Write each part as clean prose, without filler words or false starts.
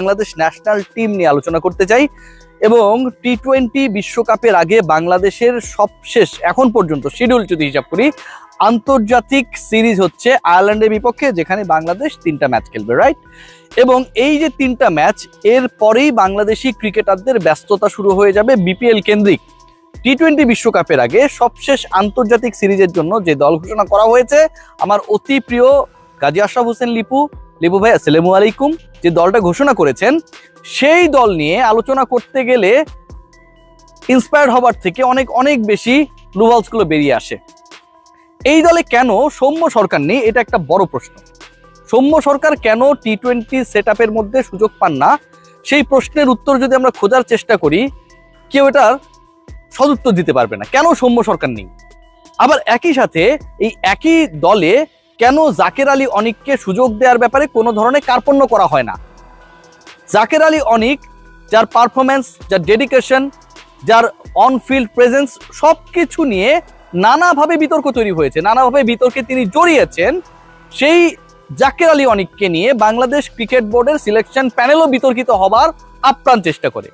Bangladesh national team নিয়ে আলোচনা করতে চাই এবং টি-20 বিশ্বকাপের আগে বাংলাদেশের সবশেষ এখন পর্যন্ত শিডিউল যদি হিসাব করি আন্তর্জাতিক সিরিজ হচ্ছে আয়ারল্যান্ডের বিপক্ষে, যেখানে বাংলাদেশ 3টা ম্যাচ খেলবে, রাইট? এবং এই যে 3টা ম্যাচ এর পরেই বাংলাদেশি ক্রিকেটারদের ব্যস্ততা শুরু হয়ে যাবে বিপিএল কেন্দ্রিক। টি-20 বিশ্বকাপের আগে সবশেষ আন্তর্জাতিক সিরিজের জন্য যে দল ঘোষণা করা হয়েছে, আমার অতি প্রিয় গাজী আশরাফ হোসেন লিপু ভাই আসসালামু আলাইকুম, যে দলটা ঘোষণা করেছেন সেই দল নিয়ে আলোচনা করতে গেলে ইন্সপায়ার্ড হবার থেকে অনেক অনেক বেশি লুভালসগুলো বেরিয়ে আসে। এই দলে কেন সৌম্য সরকার নেই, এটা একটা বড় প্রশ্ন। সৌম্য সরকার কেন টি-20 সেটআপের মধ্যে সুযোগ পান না, সেই প্রশ্নের উত্তর যদি আমরা খোঁজার চেষ্টা করি কেউ এটার সদুত্তর দিতে পারবে না। কেন সৌম্য সরকার নেই? আবার একই সাথে এই একই দলে কেন জাকের আলী অনিককে সুযোগ দেওয়ার ব্যাপারে কোনো ধরনের কার্পণ্য করা হয় না? জাকের আলী অনিক যার পারফরমেন্স, যার ডেডিকেশন, যার অনফিল্ড প্রেজেন্স সবকিছু নিয়ে নানাভাবে বিতর্ক তৈরি হয়েছে, নানাভাবে বিতর্কে তিনি জড়িয়েছেন, সেই জাকের আলী অনিককে নিয়ে বাংলাদেশ ক্রিকেট বোর্ডের সিলেকশন প্যানেলও বিতর্কিত হবার আপ্রাণ চেষ্টা করে।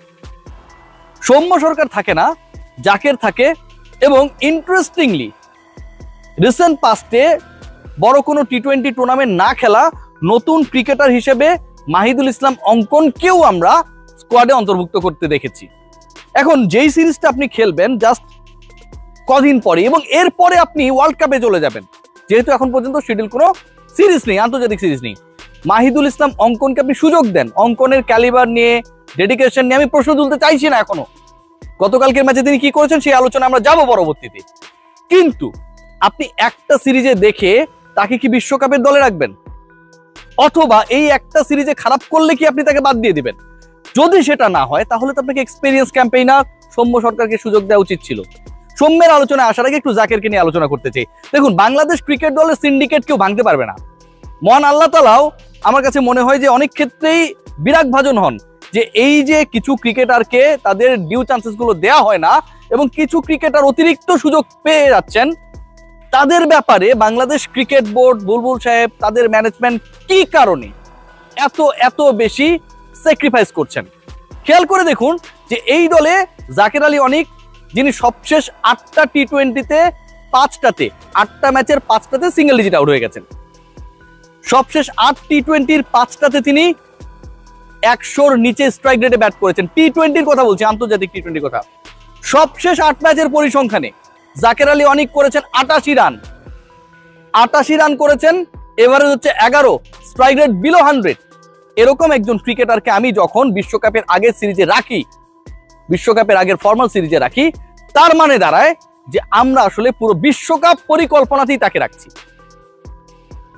সৌম্য সরকার থাকে না, জাকের থাকে। এবং ইন্টারেস্টিংলি রিসেন্ট পাস্টে বড় কোনো টি-20 টুর্নামেন্ট না খেলা নতুন ক্রিকেটার হিসেবে মাহিদুল ইসলাম অঙ্কনকেও আমরা স্কোয়াডে অন্তর্ভুক্ত করতে দেখেছি। এখন যেই সিরিজটা আপনি খেলবেন জাস্ট কদিন পরে এবং এরপরে আপনি ওয়ার্ল্ড কাপে চলে যাবেন, যেহেতু এখন পর্যন্ত শিডিউল কোনো সিরিজ নেই, আন্তর্জাতিক সিরিজ নেই, মাহিদুল ইসলাম অঙ্কনকে আপনি সুযোগ দেন। অঙ্কনের ক্যালিবার নিয়ে, ডেডিকেশন নিয়ে আমি প্রশ্ন তুলতে চাইছি না এখনো। গতকালকের ম্যাচে তিনি কি করেছেন সেই আলোচনা আমরা যাব পরবর্তীতে, কিন্তু আপনি একটা সিরিজে দেখে তাকে কি বিশ্বকাপের দলে রাখবেন? অথবা এই একটা সিরিজে খারাপ করলে কি আপনি তাকে বাদ দিয়ে দিবেন? যদি সেটা না হয় তাহলে তো আপনাকে এক্সপেরিয়েন্স ক্যাম্পেইনার সৌম্য সরকারকে সুযোগ দেওয়া উচিত ছিল। সৌম্যের আলোচনায় আসার আগে একটু জাকেরকে নিয়ে আলোচনা করতে চাই। দেখুন, বাংলাদেশ ক্রিকেট দলের সিন্ডিকেট কেউ ভাঙতে পারবে না। মহান আল্লাহ তাআলাও আমার কাছে মনে হয় যে অনেক ক্ষেত্রেই বিরাগ ভাজন হন যে এই যে কিছু ক্রিকেটারকে তাদের ডিউ চান্সেস গুলো দেওয়া হয় না এবং কিছু ক্রিকেটার অতিরিক্ত সুযোগ পেয়ে যাচ্ছেন, তাদের ব্যাপারে বাংলাদেশ ক্রিকেট বোর্ড, বুলবুল সাহেব, তাদের ম্যানেজমেন্ট কি কারণে এত বেশি স্যাক্রিফাইস করছেন। খেয়াল করে দেখুন যে এই দলে জাকের আলী অনিক, যিনি সবশেষ 8টা টি-20-তে 8টা ম্যাচের 5টাতে সিঙ্গেল ডিজিট আউট হয়ে গেছেন। সবশেষ 8 টি-20-র 5টাতে তিনি 100-র নিচে স্ট্রাইক রেটে ব্যাট করেছেন। টি-20-র কথা বলছি, আন্তর্জাতিক টি-20-র কথা। সবশেষ 8 ম্যাচের পরিসংখ্যানে জাকের আলী অনিক করেছেন 88 রান করেছেন, এভারেজ হচ্ছে 11, স্ট্রাইক রেট বিলো 100। এরকম একজন ক্রিকেটারকে আমি যখন বিশ্বকাপের আগের সিরিজে রাখি, বিশ্বকাপের আগের ফর্মাল সিরিজে রাখি, তার মানে দাঁড়ায় যে আমরা আসলে পুরো বিশ্বকাপ পরিকল্পনাতেই তাকে রাখছি।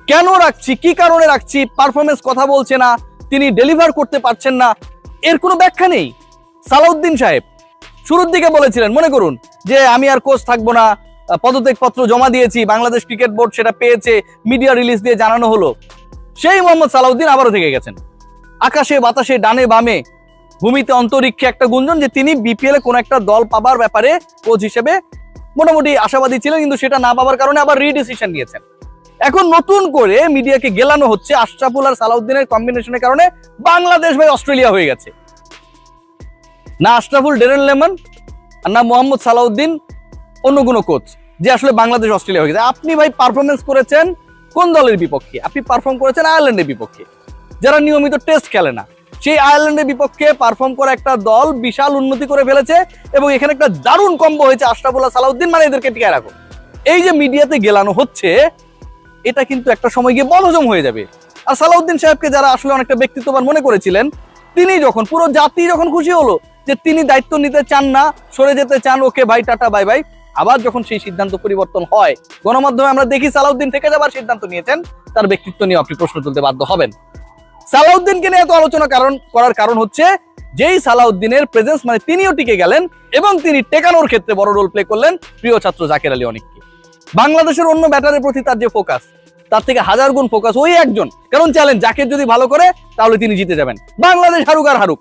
কেন রাখছি, কি কারণে রাখছি? পারফরমেন্স কথা বলছে না, তিনি ডেলিভার করতে পারছেন না, এর কোনো ব্যাখ্যা নেই। সালাউদ্দিন সাহেব শুরুর দিকে বলেছিলেন, মনে করুন, যে আমি আর কোচ থাকবো না, পদত্যাগপত্র জমা দিয়েছি, বাংলাদেশ ক্রিকেট বোর্ড সেটা পেয়েছে, মিডিয়া রিলিজ দিয়ে জানানো হলো। সেই মোহাম্মদ সালাউদ্দিন আবারও থেকে গেছেন। আকাশে বাতাসে ডানে বামে ভূমিতে অন্তরিক্ষে একটা গুঞ্জন যে তিনি বিপিএল এ কোন একটা দল পাবার ব্যাপারে কোচ হিসেবে মোটামুটি আশাবাদী ছিলেন, কিন্তু সেটা না পাবার কারণে আবার রিডিসিশন নিয়েছেন। এখন নতুন করে মিডিয়াকে গেলানো হচ্ছে আশরাফুল আর সালাউদ্দিনের কম্বিনেশনের কারণে বাংলাদেশ ভাই অস্ট্রেলিয়া হয়ে গেছে। না আশরাফুল ডেরেন লেমন আর না মোহাম্মদ সালাউদ্দিন অন্য কোনো কোচ যে আসলে বাংলাদেশ অস্ট্রেলিয়া হয়ে গেছে। আপনি ভাই পারফরমেন্স করেছেন কোন দলের বিপক্ষে? আপনি পারফর্ম করেছেন আয়ারল্যান্ডের বিপক্ষে, যারা নিয়মিত টেস্ট খেলে না। সেই আয়ারল্যান্ডের বিপক্ষে পারফর্ম করা একটা দল বিশাল উন্নতি করে ফেলেছে এবং এখানে একটা দারুণ কম্বো হয়েছে আশরাফুল আর সালাউদ্দিন, মানে এদেরকে টিকায় রাখো। এই যে মিডিয়াতে গেলানো হচ্ছে, এটা কিন্তু একটা সময় গিয়ে বলহজম হয়ে যাবে। আর সালাউদ্দিন সাহেবকে যারা আসলে অনেকটা ব্যক্তিত্ববান মনে করেছিলেন, তিনি যখন পুরো জাতি যখন খুশি হলো যে তিনি দায়িত্ব নিতে চান না, সরে যেতে চান, ওকে ভাই টাটা বাই বাই, আবার যখন সেই সিদ্ধান্ত পরিবর্তন হয়, গণমাধ্যমে আমরা দেখি সালাউদ্দিন থেকে যাবার সিদ্ধান্ত নিয়েছেন, তার ব্যক্তিত্ব নিয়ে আপনি প্রশ্ন তুলতে বাধ্য হবেন। সালাউদ্দিনকে নিয়ে এত আলোচনা করার কারণ হচ্ছে যেই সালাউদ্দিনের প্রেজেন্স, মানে তিনিও টিকে গেলেন এবং তিনি টেকানোর ক্ষেত্রে বড় রোল প্লে করলেন প্রিয় ছাত্র জাকের আলী অনিককে। বাংলাদেশের অন্য ব্যাটারের প্রতি তার যে ফোকাস, তার থেকে 1000 গুণ ফোকাস ওই একজন। কারণ চ্যালেঞ্জ, জাকের যদি ভালো করে তাহলে তিনি জিতে যাবেন, বাংলাদেশ হারুক আর হারুক,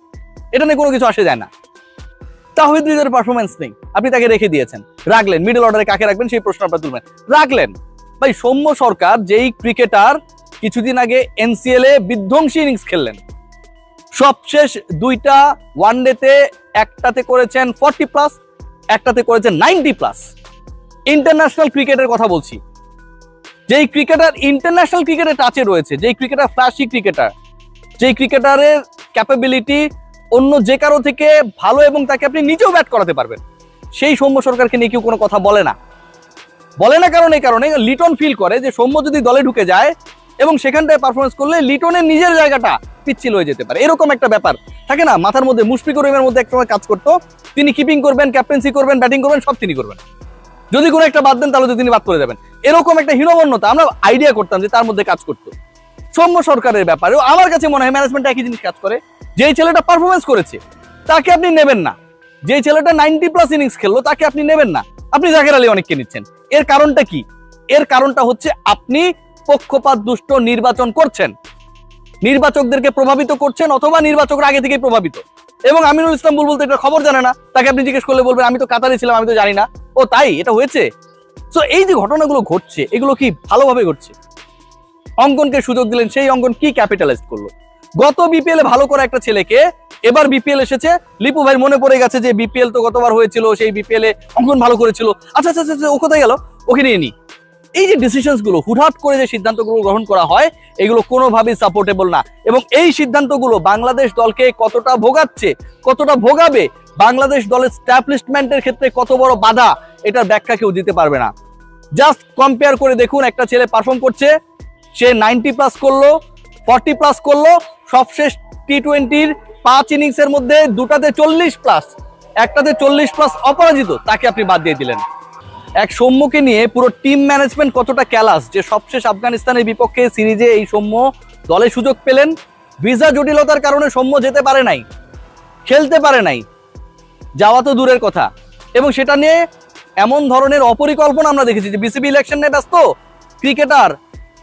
এটা নিয়ে কোনো কিছু আসে যায় না। তাওহিদ হৃদয়ের পারফরমেন্স নেই, আপনি তাকে রেখে দিয়েছেন, রাখলেন। মিডল অর্ডারে কাকে রাখবেন সেই প্রশ্ন আপনার তুলবেন, রাখলেন। ভাই সৌম্য সরকার যেই ক্রিকেটার কিছুদিন আগে এনসিএল এ বিধ্বংসী ইনিংস খেললেন, সবশেষ দুইটা ওয়ানডেতে একটাতে করেছেন 40+, একটাতে করেছেন 90+। ইন্টারন্যাশনাল ক্রিকেটের কথা বলছি, যেই ক্রিকেটার ইন্টারন্যাশনাল ক্রিকেটে টাচে রয়েছে, যেই ক্রিকেটার ফ্ল্যাশি ক্রিকেটার, যেই ক্রিকেটারের ক্যাপাবিলিটি অন্য যে কারো থেকে ভালো এবং তাকে আপনি নিজেও ব্যাট করাতে পারবেন, সেই সৌম্য সরকারকে নিয়ে কেউ কোনো কথা বলে না। কারণ এই কারণে লিটন ফিল করে যে সৌম্য যদি দলে ঢুকে যায় এবং সেখানটায় পারফরমেন্স করলে লিটনের নিজের জায়গাটা পিচ্ছিল হয়ে যেতে পারে, এরকম একটা ব্যাপার থাকে না মাথার মধ্যে। মুশফিকুর রহিমের মধ্যে একটা কাজ করতো, তিনি কিপিং করবেন, ক্যাপ্টেন্সি করবেন, ব্যাটিং করবেন, সব তিনি করবেন। যদি কোনো একটা বাদ দেন তাহলে তো তিনি বাদ করে যাবেন, এরকম একটা হীনমন্যতা আমরা আইডিয়া করতাম যে তার মধ্যে কাজ করতো। সৌম্য সরকারের ব্যাপারেও আমার কাছে মনে হয় ম্যানেজমেন্ট একই জিনিস কাজ করে। যেই ছেলেটা পারফরমেন্স করেছে তাকে আপনি নেবেন না, যেই ছেলেটা 90+ ইনিংস খেললো তাকে আপনি নেবেন না, আপনি জাকের আলী অনেককে নিচ্ছেন। এর কারণটা কি? এর কারণটা হচ্ছে আপনি পক্ষপাত দুষ্ট নির্বাচন করছেন, নির্বাচকদেরকে প্রভাবিত করছেন, অথবা নির্বাচকরা আগে থেকেই প্রভাবিত। এবং আমিনুল ইসলাম বুলবুল তো এটা খবর জানে না, তাকে আপনি জিজ্ঞেস করলে বলবেন আমি তো কাতারে ছিলাম, আমি তো জানি না। ও তাই, এটা হয়েছে। তো এই যে ঘটনাগুলো ঘটছে, এগুলো কি ভালোভাবে ঘটছে? অঙ্কনকে সুযোগ দিলেন, সেই অঙ্কন কি ক্যাপিটালাইজ করলো? গত বিপিএল এ ভালো করা একটা ছেলেকে এবার বিপিএল এসেছে, লিপু ভাই মনে পড়ে গেছে যে বিপিএল তো গতবার হয়েছিল, সেই বিপিএল এ অঙ্কন ভালো করেছিল, আচ্ছা আচ্ছা আচ্ছা ও কোথায় গেল, ওকে নিয়ে নি। এই যে ডিসিশনস গুলো হুটহাট করে যে সিদ্ধান্তগুলো গ্রহণ করা হয়, এগুলো কোনোভাবেই সাপোর্টেবল না। এবং এই সিদ্ধান্তগুলো বাংলাদেশ দলকে কতটা ভোগাচ্ছে, কতটা ভোগাবে, বাংলাদেশ দলের স্ট্যাবলিশমেন্টের ক্ষেত্রে কত বড় বাধা, এটার ব্যাখ্যা কেউ দিতে পারবে না। জাস্ট কম্পেয়ার করে দেখুন, একটা ছেলে পারফর্ম করছে, সে 90+ করলো, 40+ করলো, সবশেষ টি-20-র 5 ইনিংসের মধ্যে দুটাতে 40+, একটাতে 40+ অপরাজিত, তাকে আপনি বাদ দিয়ে দিলেন। এক সৌম্যকে নিয়ে পুরো টিম ম্যানেজমেন্ট কতটা ক্যালাস, যে সবশেষ আফগানিস্তানের বিপক্ষে সিরিজে এই সৌম্য দলে সুযোগ পেলেন, ভিসা জটিলতার কারণে সৌম্য যেতে পারে নাই, খেলতে পারে নাই, যাওয়া তো দূরের কথা। এবং সেটা নিয়ে এমন ধরনের অপরিকল্পনা আমরা দেখেছি যে বিসিবি ইলেকশন নিয়ে ব্যস্ত, ক্রিকেটার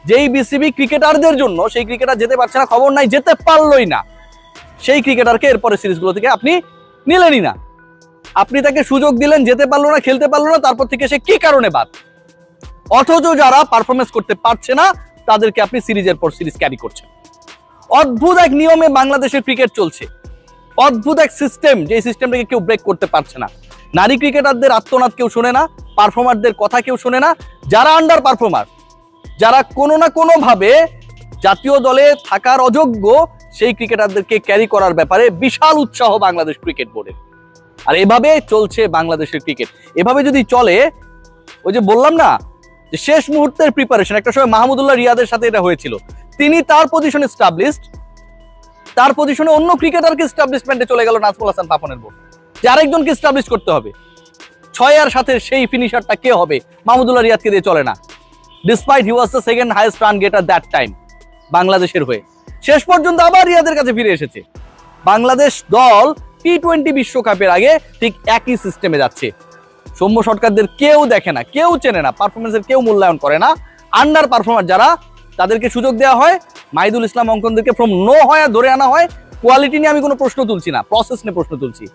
যেই বিসিবি ক্রিকেটারদের জন্য, সেই ক্রিকেটার যেতে পারছে না, খবর নাই, যেতে পারলই না, সেই ক্রিকেটারকে এরপরে সিরিজগুলো থেকে আপনি নিলেনই না। আপনি তাকে সুযোগ দিলেন, যেতে পারলো না, খেলতে পারলো না, তারপর থেকে সে কি কারণে বাদ। অথচ যারা পারফরমেন্স করতে পারছে না তাদেরকে আপনি সিরিজের পর সিরিজ ক্যারি করছেন। অদ্ভুত এক নিয়মে বাংলাদেশের ক্রিকেট চলছে, অদ্ভুত এক সিস্টেম, যে সিস্টেমটাকে কেউ ব্রেক করতে পারছে না। নারী ক্রিকেটারদের আত্মনাদ কেউ শোনে না, পারফর্মারদের কথা কেউ শোনে না, যারা আন্ডার পারফর্মার, যারা কোনো না কোনো ভাবে জাতীয় দলে থাকার অযোগ্য, সেই ক্রিকেটারদেরকে ক্যারি করার ব্যাপারে বিশাল উৎসাহ বাংলাদেশ ক্রিকেট বোর্ডের। আর এভাবে চলছে বাংলাদেশের ক্রিকেট। এভাবে যদি চলে, ওই যে বললাম না যে শেষ মুহূর্তের প্রিপারেশন, একটা সময় মাহমুদুল্লাহ রিয়াদের সাথে এটা হয়েছিল, তিনি তার পজিশনে স্টাবলিশড, তার পজিশনে অন্য ক্রিকেটারকে স্টাবলিশমেন্টে চলে গেল নাজমুল হাসান পাপনের বোর্ড, যে আরেকজনকে স্টাবলিশ করতে হবে। 6 আর 7-এর সেই ফিনিশারটা কে হবে? মাহমুদুল্লাহ রিয়াদকে দিয়ে চলে না, despite he was the second highest run গেটার that time বাংলাদেশের হয়ে। শেষ পর্যন্ত আবার রিয়াদের কাছে ফিরে এসেছে। বাংলাদেশ দল টি-20 বিশ্বকাপের আগে ঠিক একই সিস্টেমে যাচ্ছে। সৌম্য সরকারদের কেউ দেখে না, কেউ চেনে না, পারফরমেন্সের কেউ মূল্যায়ন করে না। আন্ডার পারফর্মার যারা, তাদেরকে সুযোগ দেওয়া হয়, মাহিদুল ইসলাম অঙ্কনদেরকে ফ্রম নো হয় ধরে আনা হয়। কোয়ালিটি নিয়ে আমি কোনো প্রশ্ন তুলছি না, প্রসেস নিয়ে প্রশ্ন তুলছি।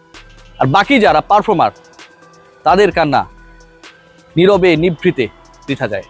আর বাকি যারা পারফর্মার, তাদের কান্না নীরবে নিভৃতে বৃথা যায়।